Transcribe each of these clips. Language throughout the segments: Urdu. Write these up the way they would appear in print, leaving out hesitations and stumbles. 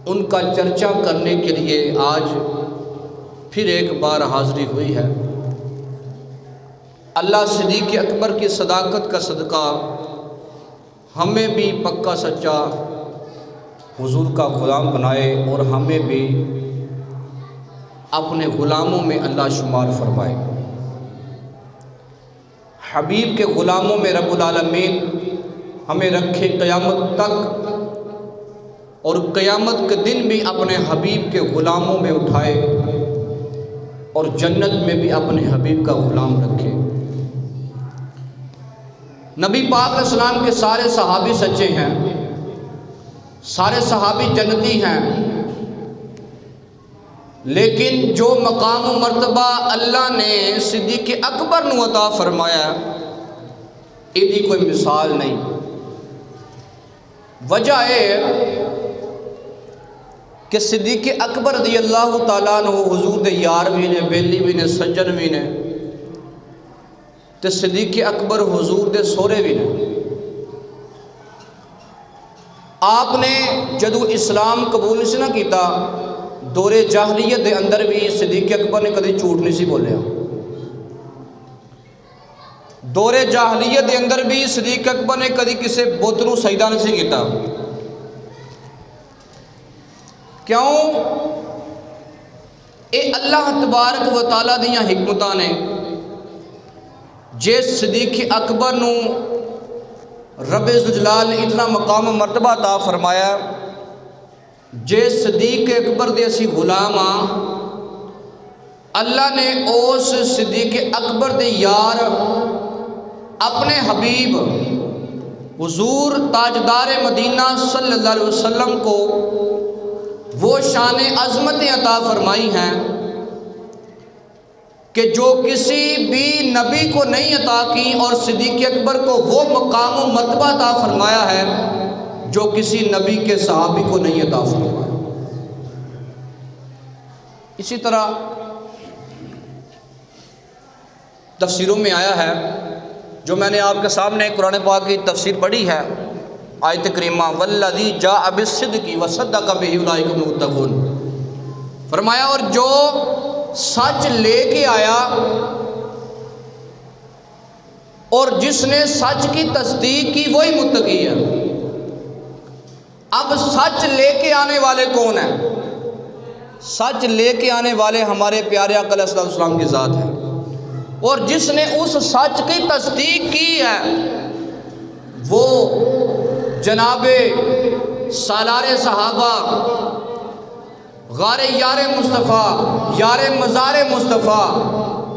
ان کا چرچا کرنے کے لیے آج پھر ایک بار حاضری ہوئی ہے۔ اللہ صدیق اکبر کی صداقت کا صدقہ ہمیں بھی پکا سچا حضور کا غلام بنائے اور ہمیں بھی اپنے غلاموں میں اللہ شمار فرمائے۔ حبیب کے غلاموں میں رب العالمین ہمیں رکھے قیامت تک، اور قیامت کے دن بھی اپنے حبیب کے غلاموں میں اٹھائے اور جنت میں بھی اپنے حبیب کا غلام رکھے۔ نبی پاک علیہ السلام کے سارے صحابی سچے ہیں، سارے صحابی جنتی ہیں، لیکن جو مقام و مرتبہ اللہ نے صدیق اکبر نو عطا فرمایا ایدی کوئی مثال نہیں۔ وجہ ہے کہ صدیق اکبر رضی اللہ تعالیٰ عنہ حضور دے یار بھی نے، بیلی بھی نے، سجن بھی نے، تے صدیق اکبر حضور دے سورے بھی نے۔ آپ نے جدو اسلام قبول نہیں نہ کیتا، دور جاہلیت دے اندر بھی صدیق اکبر نے کدی جھوٹ نہیں سی بولیا۔ دور جاہلیت دے اندر بھی صدیق اکبر نے کدی کسی بت نو سجدہ نہیں سی کیتا۔ کیوں؟ اے اللہ تبارک و تعالیٰ دیاں حکمتاں نے جے صدیق اکبر نو رب ذوالجلال نے اتنا مقام و مرتبہ عطا فرمایا، جے صدیق اکبر دے اسی غلام ہاں، اللہ نے اس صدیق اکبر دے یار اپنے حبیب حضور تاجدار مدینہ صلی اللہ علیہ وسلم کو وہ شان عظمتیں عطا فرمائی ہیں کہ جو کسی بھی نبی کو نہیں عطا کی، اور صدیق اکبر کو وہ مقام و مرتبہ عطا فرمایا ہے جو کسی نبی کے صحابی کو نہیں عطا فرمایا۔ اسی طرح تفسیروں میں آیا ہے، جو میں نے آپ کے سامنے قرآن پاک کی تفسیر پڑھی ہے، آیت کریمہ والذی جاء بالصدق وصدق بہ اولئک هم المتقون، فرمایا اور جو سچ لے کے آیا اور جس نے سچ کی تصدیق کی وہی متقی ہے۔ اب سچ لے کے آنے والے کون ہیں؟ سچ لے کے آنے والے ہمارے پیارے آقا علیہ السلام کی ذات ہے، اور جس نے اس سچ کی تصدیق کی ہے وہ جناب سالار صحابہ، غار یار مصطفیٰ، یار مزار مصطفیٰ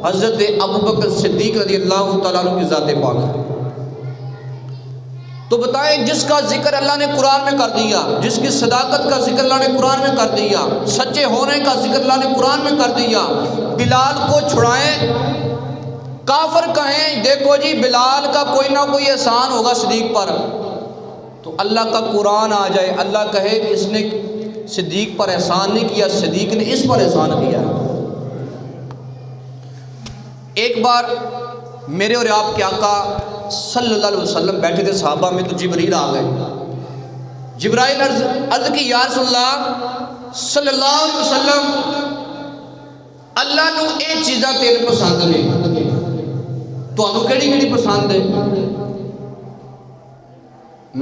حضرت ابوبکر صدیق رضی اللہ تعالیٰ عنہ کی ذات پاک ہے۔ تو بتائیں، جس کا ذکر اللہ نے قرآن میں کر دیا، جس کی صداقت کا ذکر اللہ نے قرآن میں کر دیا، سچے ہونے کا ذکر اللہ نے قرآن میں کر دیا، بلال کو چھڑائیں، کافر کہیں دیکھو جی بلال کا کوئی نہ کوئی احسان ہوگا صدیق پر، تو اللہ کا قرآن آ جائے، اللہ کہے کہ اس نے صدیق پر احسان نہیں کیا، صدیق نے اس پر احسان کیا۔ ایک بار میرے اور آپ کے آقا صلی اللہ علیہ وسلم بیٹھے تھے صحابہ میں، تو جبرائیل آ گئے۔ جبرائیل عرض کی یا رسول اللہ صلی اللہ علیہ وسلم، اللہ نو اے چیزاں تین پسند نے، تو انہوں کیڑی کیڑی پسند ہے؟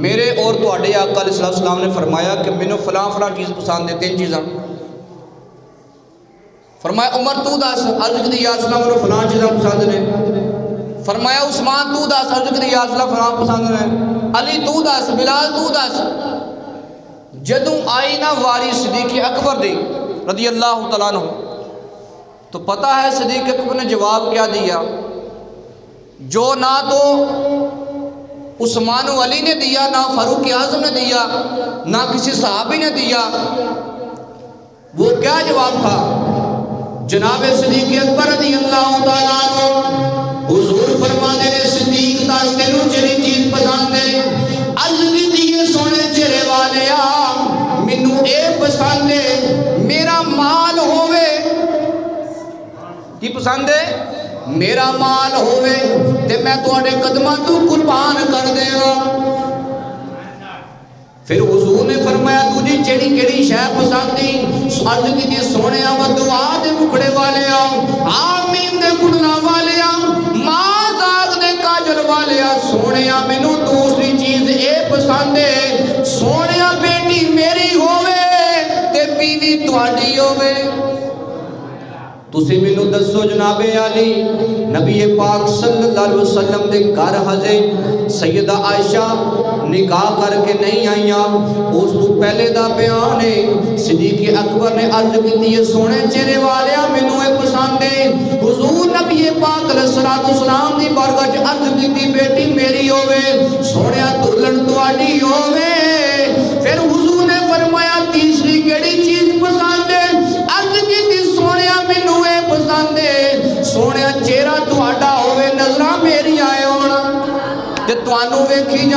میرے اور تواڈے آقا علیہ السلام نے فرمایا کہ مینوں فلاں فلاں چیز پسند ہے، تین چیزاں۔ فرمایا عمر تو دس، عرض کی یا رسول اللہ مینوں فلاں چیزاں پسند نے۔ فرمایا عثمان تو دس، عرض کی یا رسول اللہ فلاں پسند نے۔ علی تو دس، بلال تو دس۔ جدوں آئی نا واری صدیق اکبر دی رضی اللہ تعالیٰ عنہ، تو پتہ ہے صدیق اکبر نے جواب کیا دیا، جو نہ تو عثمان و علی نے دیا، نہ فاروق اعظم نے دیا، نہ کسی صحابی نے دیا۔ وہ کیا جواب تھا؟ جناب صدیق اکبر رضی اللہ تعالیٰ عنہ حضور فرمانے نے صدیق دس تینوں جڑی چیز پسند ہے، عرض کیتی سونے چہرے والے آ مینوں اے پسند ہے میرا مال ہووے۔ کی پسند ہے؟ میرا مال ہووے تے میں تواڈے قدماں تو قربان کر دیواں۔ پھر حضور نے فرمایا تجھے چیڑی کیڑی شے پسند تھی؟ عرض کی سونے و دعا دے مکھڑے والے آمین دے کڑنا والے ماں زاغ دے کاجل والے سونے مینوں دوسری چیز اے پسند ہے سونے بیٹی میری ہووے تے بیوی تواڈی ہووے۔ تسی مینوں دسو جناب علی نبی پاک صلی اللہ علیہ وسلم دے گھر حضرت سیدہ عائشہ نکاح کر کے نہیں آئیاں، اس تو پہلے دا بیان ہے صدیق اکبر نے عرض کی یہ سونے چہرے والیا مینوں اے پسند ہے۔ حضور نبی پاک علیہ السلام دی بارگاہ وچ عرض کی بیٹی میری ہووے سونیا دلہن تواڈی ہووے۔ پھر حضور نے فرمایا تیسری کیڑی چیز پسند ہے؟ عرض کی سونیا مینوں اے پسند ہے سونیا چہرہ تواڈا ہووے نظراں میری آئے ہونا تے توانوں ویکھی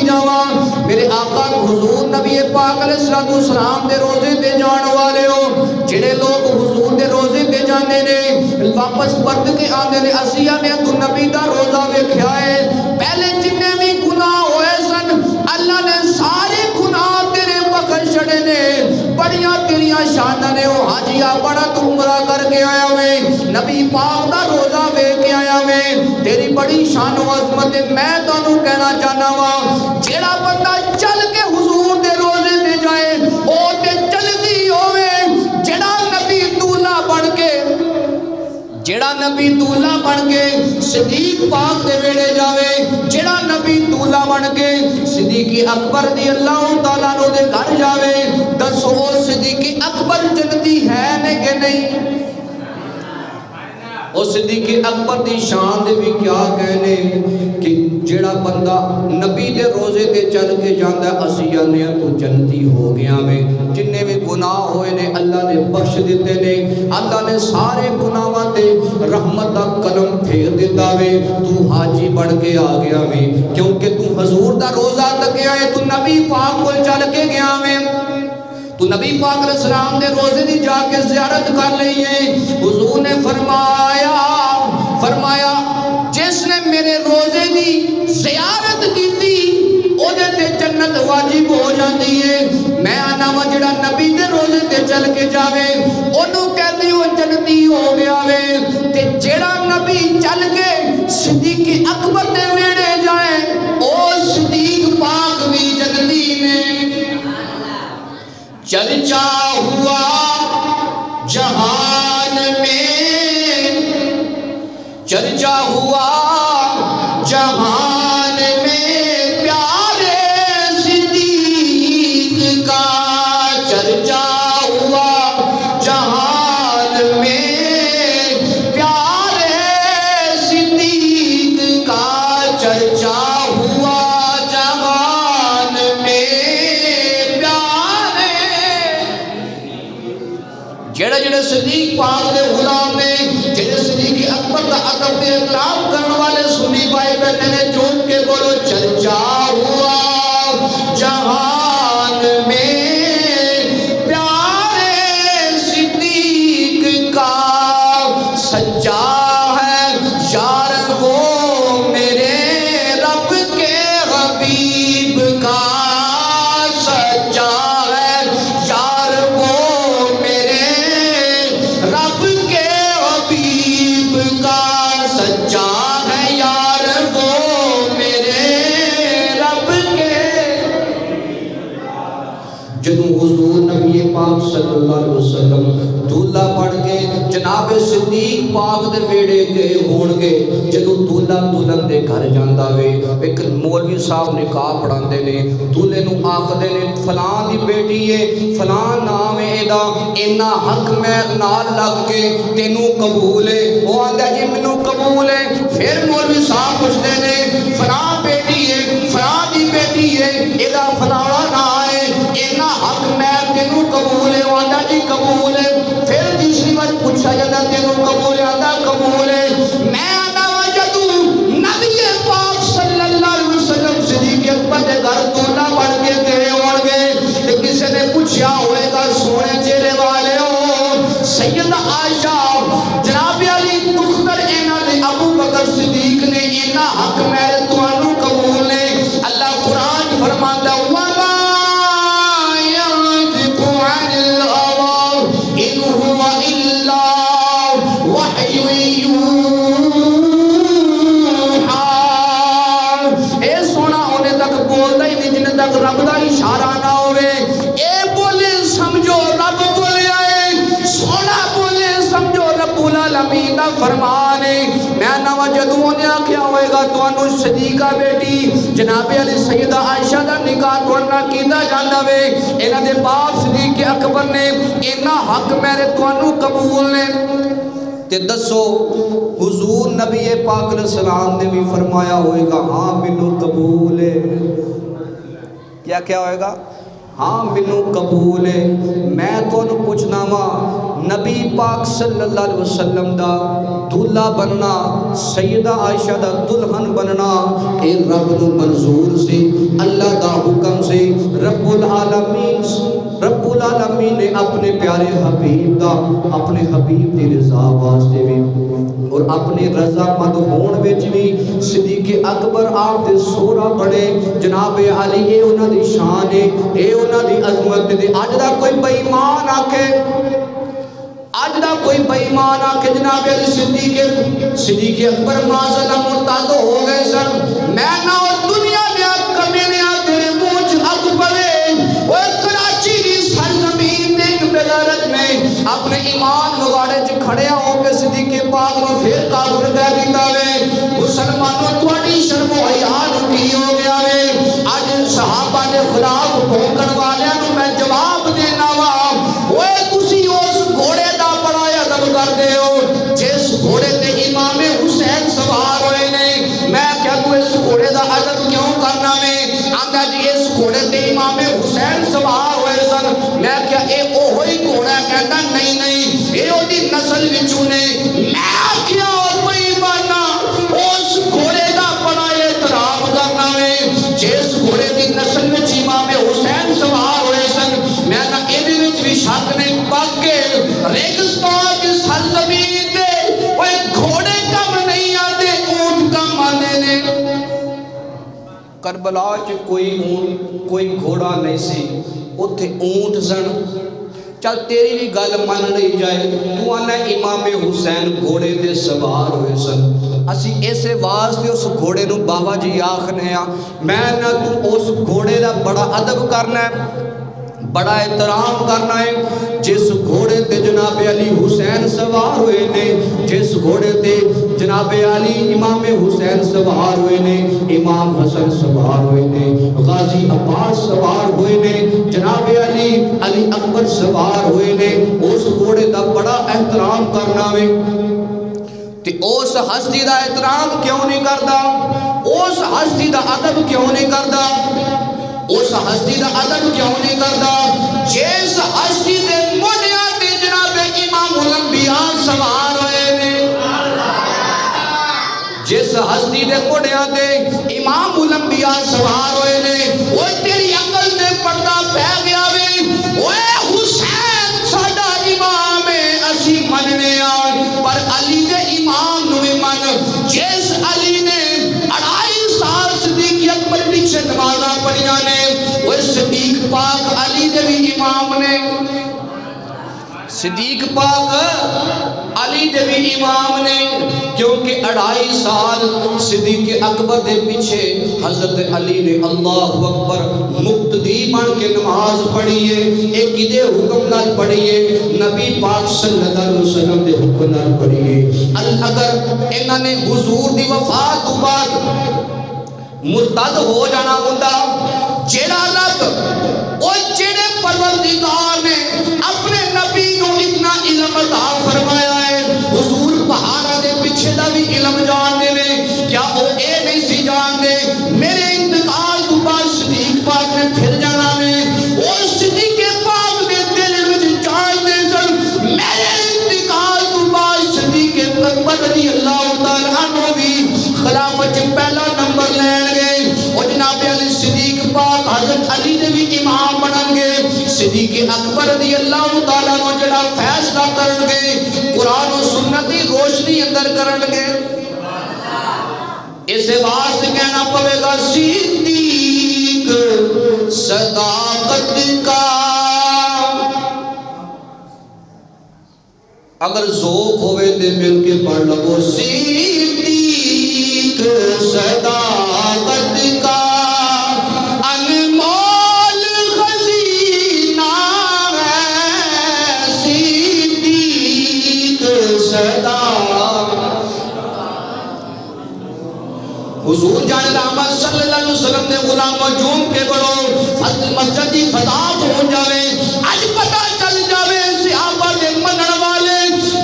جاواں میرے آقا حضور نبی پاک علیہ السلام دے روزے تے جان والے ہو جڑے لوگ حضور دے روزے تے جاندے نے واپس پرت کے آندے نے اسی نے تو نبی دا روزہ ویکھیا ہے پہلے جننے بھی گناہ ہوئے سن اللہ نے سارے گناہ تیرے بخش چھڑے نے بڑیاں تیریاں شاناں نے او حاجیاں بڑا تو عمرہ کر کے آیا ہوئے نبی پاک دا روزہ ویکھ کے آیا ہوئے تیری بڑی شان و عظمت میں تانوں کہنا چاہنا وا جیڑا بندہ چل کے حضور دے روزے تے جائے او تے چلدی ہوے جیڑا نبی دولہ بن کے صدیق پاک دے ویڑے جاوے جیڑا نبی دولہ بن کے صدیق اکبر رضی اللہ تعالیٰ عنہ دے گھر جاوے دسو صدیق اکبر جنتی ہے نے کہ نہیں؟ اور صدیق اکبر دی شان دے بھی کیا کہنے کہ جیڑا بندہ نبی دے روزے تے چل کے جاندہ اسیہ نے تو جنتی ہو گیا میں جننے بھی گناہ ہوئے نے اللہ نے بخش دیتے نے اللہ نے سارے گناہاں تے رحمت دا قلم پھیر دیتا وے تو حاجی بڑھ کے آ گیا میں کیونکہ تو حضور دا روزہ تک گیا ہے تو نبی پاک کو چل کے گیا میں تو نبی پاک علیہ السلام دے روزے دی جا کے زیارت کر لئیے حضور نے فرمایا جس نے میرے روزے دی زیارت کی تھی او دے تے جنت واجب ہو جاندی ہے میں آنا وا جڑا نبی دے روزے تے چل کے جاوے انہوں کہتے ہو جنتی ہو گیا وے تے جڑا نبی چل کے صدیق اکبر دے ویڑے جائے او صدیق پاک بھی جنتی نے چرچا ہوا جہان میں چرچا ہوا جہان میں پیارے صدیق کا چرچا ہوا جہان میں پیارے صدیق کا چرچا ہوا جہان میں جڑے جڑے صدیق پاک دے غلام نے جڑے صدیق اکبر دا ادب تے احترام کرنے والے سنی پائے بیٹھے نے جھوم کے بولو چرچا ہوا جہان میں پیارے صدیق کا سچا ہے یار وہ میرے رب کے حبیب کا سچا ہے یار وہ رب کے حبیب کا سچا ہے یار وہ میرے رب کے جدوں حضور نبی پاک صلی اللہ علیہ وسلم دولہ پڑھ کے جناب صدیق پاک دے ویڑے گئے ہون گے جدوں دولہ دلہن دے گھر جاندا وے ایک مولوی صاحب نکاح پڑھاندے نے دولے نو آکھدے نے فلاں دی بیٹی ہے فلاں نام ہے ایدا اینا حق میں نال لگ کے تینوں قبول ہے وہ آندا جی مینوں قبول ہے پھر مولوی صاحب پوچھدے نے فلاں بیٹی ہے فلاں دی بیٹی ہے ایدا فلاں نام ہے اینا حق میں تینوں قبول ہے وہ آندا جی قبول ہے پھر تیسری بار پوچھا جاتا تینوں قبول ہے آندا قبول ہے میں آندا وا جدوں نبی پاک صلی اللہ علیہ وسلم صدیق اکبر دے گھر دولہ بن کے گئے ہون گے تے کسی نے پوچھا ہوئے گا سونے چہرے والے ہو سیدہ عائشہ جناب علی دختر اینا دے ابو بکر صدیق نے اینا حق میرے توانوں قبول نے اللہ قرآن فرماندا ہوا اشارہ نہ ہوئے. اے بولے سمجھو رب بولے آئے, سونا بولے سمجھو رب العالمین دا فرمان ہے. میں نوا جدوں نے آکھیا ہوئے گا تانوں صدیقہ بیٹی جناب علی سیدہ عائشہ دا نکاح توڑنا کیتا جاندا وے. انہاں دے باپ صدیق اکبر نے انہاں حق میرے تانوں قبول نے. تے دسو حضور نبی پاک علیہ السلام نے بھی فرمایا ہوئے گا ہاں مینوں قبول ہے. کیا کیا ہوئے گا؟ ہاں مینوں قبول ہے. میں تانوں پوچھنا وا نبی پاک صلی اللہ علیہ وسلم دا دلہا بننا, سیدہ عائشہ دا دلہن بننا اے رب نو منظور سے, اللہ دا حکم سے, رب العالمین نے اپنے پیارے حبیب دا اپنے حبیب دی رضا واسطے بھی اور اپنے رضا مند ہون وچ بھی صدیق اکبر آپ دے سورا بڑے جناب علی. اے انہاں دی شان ہے, اے انہاں دی عظمت ہے. اج دا کوئی بے ایمان آکھے, اج دا کوئی بے ایمان آکھے جناب علی صدیق اکبر معاذاللہ مرتد ہو گئے سن. میں نہ دنیا دیا کمینے تیرے منہ چ اگ پوے. اوے کراچی دی سرزمین تے ایک بغیرت میں اپنے ایمان مغاڑے چ کھڑیا ہو کے صدیق پاک نو پھر کافر کہہ دیتا وے. مسلمانوں تہاڈی شرم و حیا نو کی ہو گیا وے؟ اج صحابہ دے خلاف بھونکن والیاں نو میں جواب دینا وا. اوے تسی اس گھوڑے دا بڑا ادب کردے ہو جس گھوڑے تے امام حسین سوار ہوئے نے. میں کیا تو اس گھوڑے دا ادب کیوں کرنا وے؟ آندا جی اس گھوڑے تے امام حسین سوار ہوئے سن. میں کیا اے اوہی گھوڑا؟ کہتا نہیں نہیں اے او دی نسل وچوں نے. میں کیا بے ایمانا اس گھوڑے دا بڑا احترام کرنا وے جس گھوڑے دی نسل وچ امام حسین سوار ہوئے سن. میں نہ ایدے وچ بھی شک نہیں پاکے ریگستان کی سرزمین دے وہ گھوڑے کم نہیں آتے اونٹ کم آنے نے. کربلا چ کوئی گھوڑا نہیں سی, اتھے اونٹ سن. چل تیری بھی گل من نہیں جائے, تو آنا امام حسین گھوڑے دے سوار ہوئے سن. اسی ایسے واسطے اس گھوڑے نو بابا جی آکھنے ہاں. میں نہ تو اس گھوڑے دا بڑا ادب کرنا ہے, بڑا احترام کرنا ہے جس گھوڑے تے جناب علی حسین سوار ہوئے نے, جس گھوڑے تے جناب علی امام حسین سوار ہوئے نے, امام حسن سوار ہوئے نے, غازی عباس سوار ہوئے نے, جناب علی اکبر سوار ہوئے نے. اس گھوڑے دا بڑا احترام کرنا ہے. تے اس ہستی دا احترام کیوں نہیں کردا؟ اس ہستی دا ادب کیوں نہیں کردا؟ اس ہستی دا ادب کیوں نہیں کردا جس ہستی دے موڈیاں تے جناب امام الانبیاء سوار ہوئے نے؟ جس ہستی دے موڈیاں تے امام الانبیاء سوار ہوئے نے, وہ تیری عقل تے پردہ پہ گیا وے. اوے حسین ساڈا امام ہے اسی مننے آن, پر علی دے امام نو من. جس علی نے 2.5 سال صدیق اکبر پیچھے نمازاں پڑھیاں نے, وہ صدیق پاک علی دے بھی امام نے. صدیق پاک علی دے بھی امام نے, کیونکہ 2.5 سال صدیق اکبر دے پیچھے حضرت علی نے اللہ اکبر مقتدی بن کے نماز پڑھی ہے. ایک کدے حکم نال پڑھی ہے؟ نبی پاک صلی اللہ علیہ وسلم دے حکم نال پڑھی ہے. اگر انہاں نے حضور دی وفات تو بعد مرتد ہو جانا ہوندا, جیڑا رب او جیڑے پروردگار نے اپنے نبی نو اتنا علم عطا فرمایا ہے, حضور پہاڑاں دے پیچھے دا بھی علم جان دے نے, کیا او اے نہیں سی جان دے میرے انتقال تو بعد صدیق پاک نے پھر جانا ہے؟ او صدیق پاک دے دل وچ جان دے سن میرے انتقال تو بعد صدیق اکبر رضی اللہ تعالی عنہ بھی خلافت پہلا نمبر لین گے. او جناب علی صدیق پاک حضرت علی دے بھی امام بنن گے. صدیق اکبر رضی اللہ تعالیٰ عنہ جڑا فیصلہ کرن گے قرآن و سنت دی روشنی اندر کرن گے. اسے واسطے کہنا پڑے گا صدیق صداقت کا. اگر ذوق ہوئے تے مل کے پڑھ لو صدیق صداقت کا, انمول السلام جوم کے بڑو فضل مسجد دی فضا ہو جاوے اج پتہ چل جاوے صحابہ دے منن والے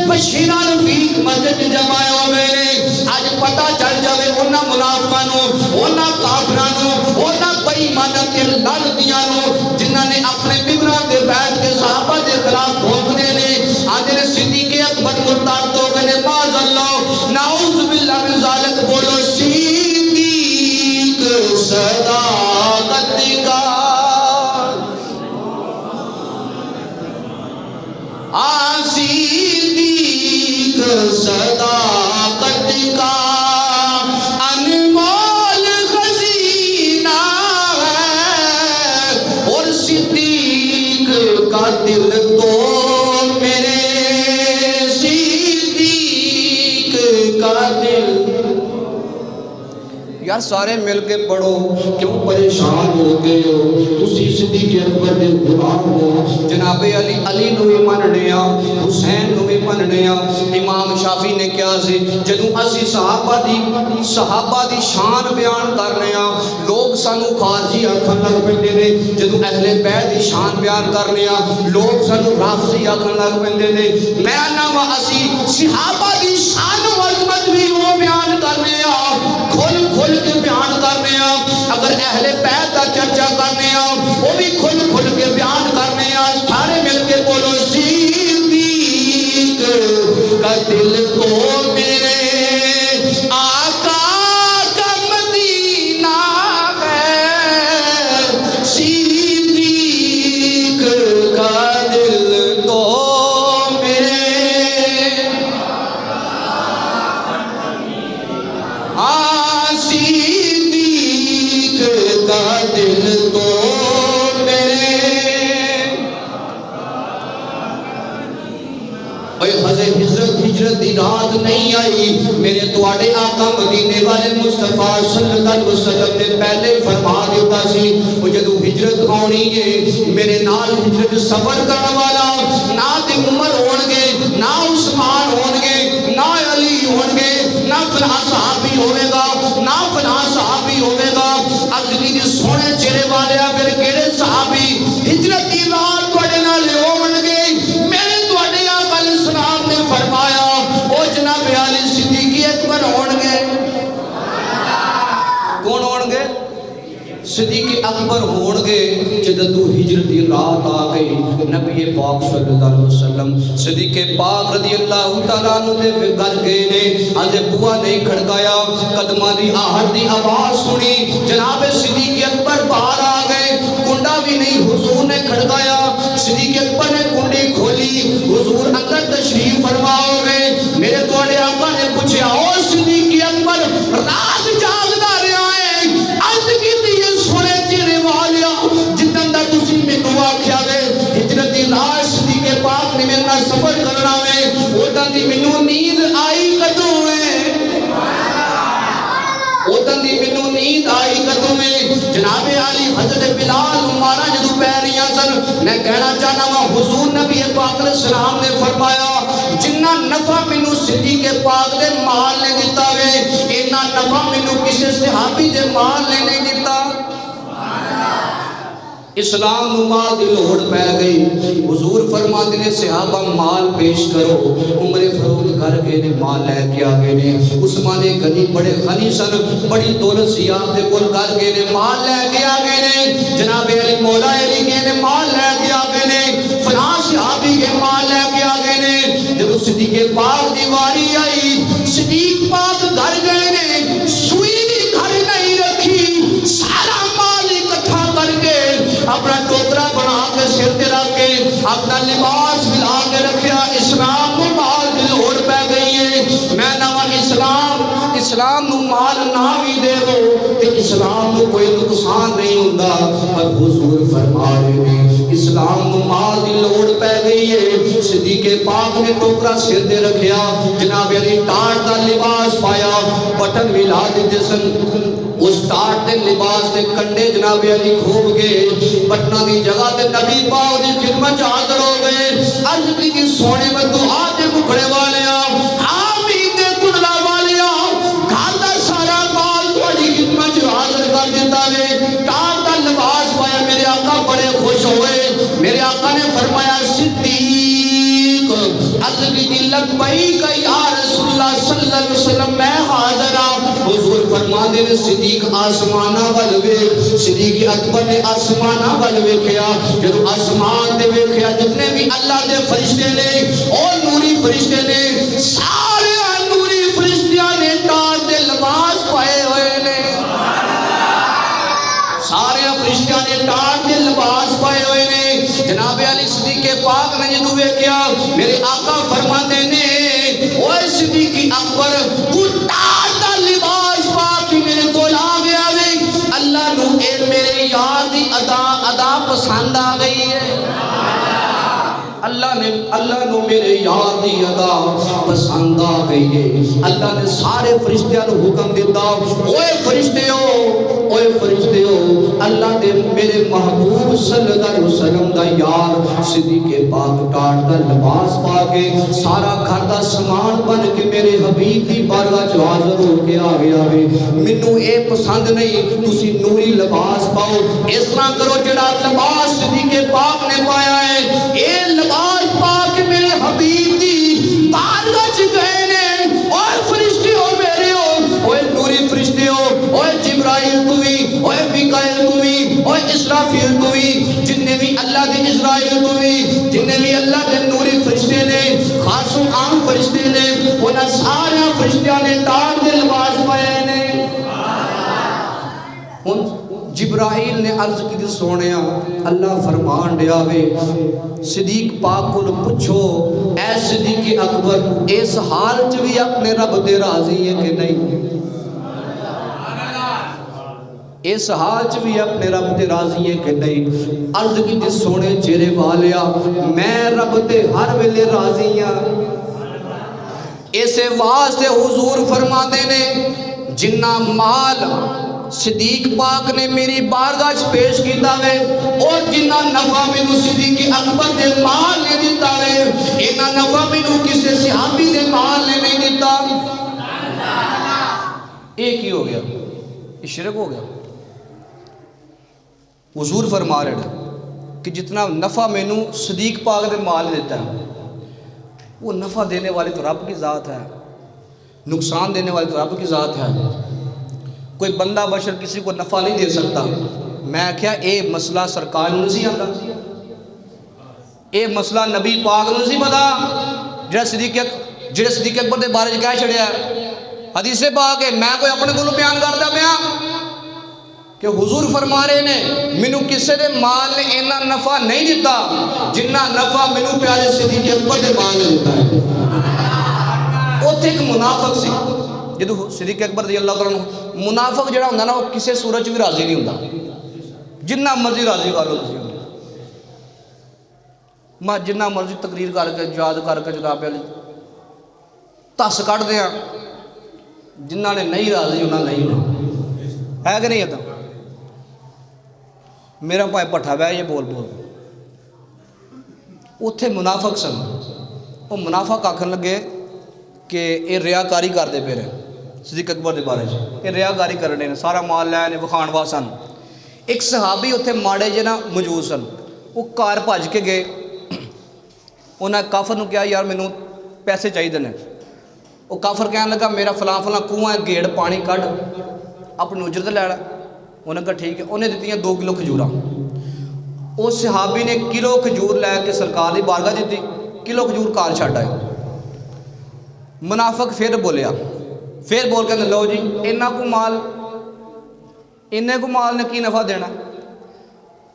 بشیرہ رفیق مسجد جمع ہو گئے نے اج پتہ چل جاوے انہاں منافقاں نو انہاں کافراں نو انہاں بے ایماناں تے لعنتیاں نو جنہاں نے اپنے ممبراں تے بیٹھ کے صحابہ دے خلاف بھونکدے نے آندے نے صدیق اکبر مرتد ہو گئے نے معاذ اللہ نعوذ باللہ من ذالک بولو صدیق صداقت کا صدیق صداقت کا انمول خزینہ ہے اور صدیق کا دل تو میرے صدیق کا دل یار سارے مل کے پڑھو کیوں پریشان ہو گئے ہو تسی صدیق اکبر دے غلام ہو جناب علی نو بھی مننے آ حسین نو بھی مننے آ امام شافعی نے کیا سی جدوں اسی صحابہ دی شان بیان کرنے آ لوگ سانو خارجی آکھن لگ پیندے نے جدوں اہل بیت دی شان بیان کرنے آ لوگ سانو رافضی آکھن لگ پیندے نے میں نا اسی صحابہ دی شان و عظمت بھی وہ بیان کرنے آ کھل کھل کے بیان کرنے آ اگر اہل بیت دا چرچا کرنے آ وہ بھی کھل کھل کے بیان کرنے آ سارے مل کے بولو صدیق کا دل تو میرے آقا کا مدینہ ہے صدیق کا دل تو میرے صدیق کا دل تو میرے ہجرت دی رات نہیں آئی میرے تواڈے آقا مدینے والے مصطفیٰ صلی اللہ علیہ وسلم نے پہلے فرما دیتا سی وہ جدو ہجرت آنی ہے میرے نال ہجرت سفر کرنے والا نہ تے عمر ہون گے نہ عثمان ہون گے نہ علی ہون گے نہ فلاں صحابی ہوے گا نہ فلاں صحابی ہوے گا اگلی دی سونے چہرے والے پھر کیڑے صحابی ہجرت دی رات تواڈے نال ہون گے میرے تواڈے آقا علیہ السلام نے فرمایا او جناب علی صدیق اکبر ہون گے کون ہون گے صدیق اکبر ہون گے جدو ہجرت دی رات آ گئی نبی پاک صلی اللہ علیہ وسلم صدیق پاک رضی اللہ تعالیٰ عنہ دے گھر گئے نے آج بوا نہیں کھڑکایا قدمہ دی آہٹ دی آواز سنی جناب صدیق اکبر باہر آ گئے کنڈا بھی نہیں حضور نے کھڑکایا صدیق اکبر نے کنڈی کھولی حضور اندر تشریف فرماؤ گے میرے توڑے آقا نے پوچھے او صدیق اکبر رات جاگدا رہا ہے عرض کی دیئے سونے چیرے والیا جتن دا تسی میں دعا کیا گئے ہجرت دی رات صدیق پاک نے میرا سفر کرنا ہے اوٹن دی منو نیند آئی کدوں ہے اوٹن دی منو نیند آئی کدوں ہے جناب علی حضرت بلال مارا جدو پیریاں سن میں کہنا چاہنا ہوں حضور نبی پاک علیہ السلام نے فرمایا جنہ نفع منو صدیق پاک دے مال نے دیتا ہے اینا نفع منو کسی صحابی دے مال نے نہیں دیتا اسلام نو مال دی لوڑ پہ گئی حضور فرما دینے صحابہ مال پیش کرو عمر فاروق گھر کے نے مال لے کے آگے نے عثمان غنی بڑے غنی سن بڑی دولت سیاح دے کل گھر کے نے مال لے کے آگے نے جناب علی مولا علی کے نے مال لے کے آگے نے فلاں صحابی کے مال لے کے آگے نے جب صدیق پاک دیواری آئی صدیق پاک گھر گئے نے سوئی گھر نہیں رکھی سارا مال اکٹھا کر کے اپنا ٹوکرا بنا کے سر تے رکھ کے اپنا لباس ملا کے رکھیا اسلام کو مال دی لوڑ پہ گئی ہے میں نوا اسلام نو مال نہ بھی دے دو تے اسلام نو کوئی نقصان نہیں ہوندا پر حضور فرما رہے ہیں اسلام نو مال دی لوڑ پہ گئی ہے صدیق پاک نے ٹوکرا سر تے رکھیا جناب علی ٹاٹ دا لباس پایا بٹن ملا دیتے سن اس ٹاٹ دے لباس دے کنڈے جناب علی کھوب گئے بٹنا دی جگہ تے نبی پاک دی خدمت حاضر ہو گئے عرض کی سونے میں دعا دے مکھڑے والے آمین دے کنڈلا والے گھر دا سارا مال تھوڑی خدمت حاضر کر دیتا ہے آقا نے فرمایا صدیق، عرض کی لبیک یا رسول اللہ صلی اللہ علیہ وسلم میں حاضر ہوں۔ حضور فرماندے نے صدیق آسمانہ ول ویکھ، صدیق اکبر نے آسمانہ ول ویکھیا، جدوں آسمان تے ویکھیا جتنے بھی اللہ دے فرشتے نے اور نوری فرشتے نے، سارے نوری فرشتیاں نے تاج دے لباس پائے ہوئے نے، سارے فرشتیاں نے تاج دے لباس پائے ہوئے نے۔ جناب علی صدیق پاک نے جدوں ویکھیا میرے آقا فرماندے نے اوے صدیق اکبر تو تاج دا لباس پا کے میرے کول آ گیا وے، اللہ نو اے میرے یار دی ادا پسند آ گئی ہے، اللہ نو میرے یار دی ادا پسند آ گئی ہے۔ اللہ نے سارے فرشتیاں نو حکم دیتا اوے فرشتیو اللہ دے میرے محبوب صلی اللہ علیہ وسلم دا یار صدیق پاک ٹاٹ دا لباس پا کے سارا گھر دا سامان بن کے میرے حبیب دی بارگاہ چ حاضر ہو کے آ گیا وے، مینوں اے پسند نہیں تسی نوری لباس پاؤ، اس طرح کرو جڑا لباس صدیق پاک نے پایا ہے اے لباس پا کے میرے حبیب دی بارگاہ چ گئے نے۔ اور فرشتیو میرے ہو اوے نوری فرشتیو، اوے جبرائیل تو بھی، اوے میکائیل تو بھی، اوے اسرافیل تو بھی، جننے بھی اللہ دے اسرائیل تو بھی، جننے بھی اللہ دے نوری فرشتے نے، خاص و عام فرشتے نے، انہاں سارے فرشتیاں نے تاج دے لباس پائے نے۔ جبرائیل نے عرض کی سونیا اللہ فرمان دیا وے صدیق پاک کو پوچھو اے صدیق اکبر اس حال چ بھی اپنے رب تے راضی ہے کہ نہیں، اس حال چ بھی اپنے رب تے راضی ہے کہ نہیں۔ عرض کی سونے چہرے والیا میں رب تے ہر ویلے راضی ہاں، اسے واسطے حضور فرماندے نے جنہ مال صدیق پاک نے میری بارگاہ پیش کیتا ہے اور جنہ نفع مینوں صدیق اکبر دے مال نے دیتا ہے اینا نفع مینوں کسے صحابی دے مال نے نہیں دیتا۔ ایک ہی ہو گیا، یہ شرک ہو گیا۔ حضور فرما رہے ہیں کہ جتنا نفع مینوں صدیق پاک دے مال دیتا ہے وہ نفع دینے والی تو رب کی ذات ہے، نقصان دینے والی تو رب کی ذات ہے۔ کوئی بندہ بشر کسی کو نفع نہیں دے سکتا۔ میں کیا اے مسئلہ سرکار نہیں آتا، اے مسئلہ نبی پاک نہیں پتا جڑا صدیق اکبر دے بارے کہہ چھڑیا ہے، حدیث پاک ہے، میں کوئی اپنے کو بیان کرتا پیا کہ حضور فرما رہے نے مینوں کسے دے مال نے اینا نفع نہیں دیتا جنہ نفع مینوں پیارے صدیق اکبر دے مال نے دیتا ہے۔ اوتھے ایک منافق سی جدو صدیق اکبر رضی اللہ تعالیٰ عنہ، منافق جڑا ہوندا نا وہ کسے صورت بھی راضی نہیں ہوندا، جنہ مرضی راضی کر لو تسی میں جنہ مرضی تقریر کر کے یاد کر کے جناب علی تس کٹ دیا، جنہ نے نہیں راضی ہونا نہیں ہونا ہے کہ نہیں ہے۔ میرا بھائی پٹھا بہ یہ بول اتھے منافق سن، وہ منافق آکھن لگے کہ یہ ریاکاری کرتے پہ رہے صدیق اکبر دے بارے یہ ریاکاری کرنے نے، سارا مال لے وکھان وا سن۔ ایک صحابی اتھے ماڑے جے نا موجود سن، وہ کار بھج کے گئے، انہیں کافر نو کہا یار مینوں پیسے چاہیے نے، وہ کافر کہنے لگا میرا فلاں فلاں کنواں گیڑ پانی کڈ اپنی اجرت لے لے، انہیں کہا ٹھیک ہے، انہیں دیتی 2 کلو کھجوراں، اس صحابی نے کلو کھجور لے کے سرکار دی بارگاہ دیتی، کلو کھجور کار چھڈ آئے۔ منافق پھر بولیا، پھر بول کے لو جی انہیں کو مال نے کی نفع دینا،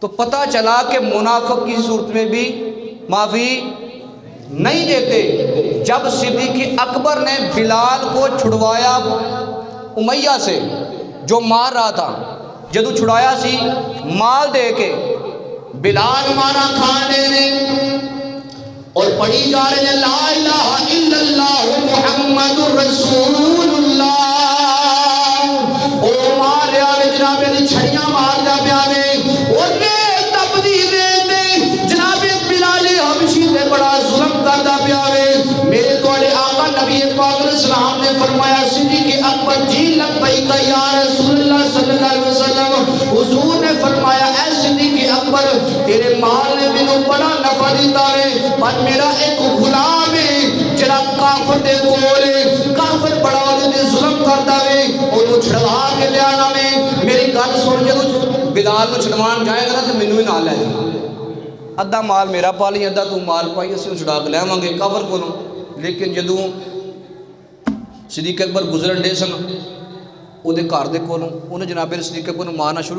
تو پتہ چلا کہ منافق کی صورت میں بھی معافی نہیں دیتے۔ جب صدیق اکبر نے بلال کو چھڑوایا امیہ سے جو مار رہا تھا، جدو چھڑایا سی مال دے کے بلال مارا کھانے نے اور پڑھی جا رہے ہیں لا الہ الا اللہ محمد رسول اللہ، او مارے آنے جناب نے چھڑیاں مار جا پیانے اور نے تبدی دے دے جناب بلال حبشی نے بڑا ظلم کردہ پیانے۔ میرے توڑے آقا نبی پاک علیہ السلام نے فرمایا صدیق اکبر جی لبیک یا رسول اللہ صلی اللہ علیہ وسلم، حضور نے فرمایا اے صدیق اکبر تیرے مال نے مینوں بڑا چھڑا دیتا ہے، پر میرا ایک غلام ہے جڑا کافر دے کولے، کافر بڑا دے ظلم کرتا ہے، انہوں چھڑوا کے لے آنا میں میری گل سن جدوں بلال نو چھڑوان جائے گا تو مینوں ہی نال لے جائے، ادھا مال میرا پالی ادھا تو مال پائی، اسی چھڑا کے لے آواں گے کافر کولوں۔ لیکن جدوں صدیق اکبر گزرن ڈے سن وہ گھر دے کولوں، انہیں جناب صدیق اکبر نوں مارنا شروع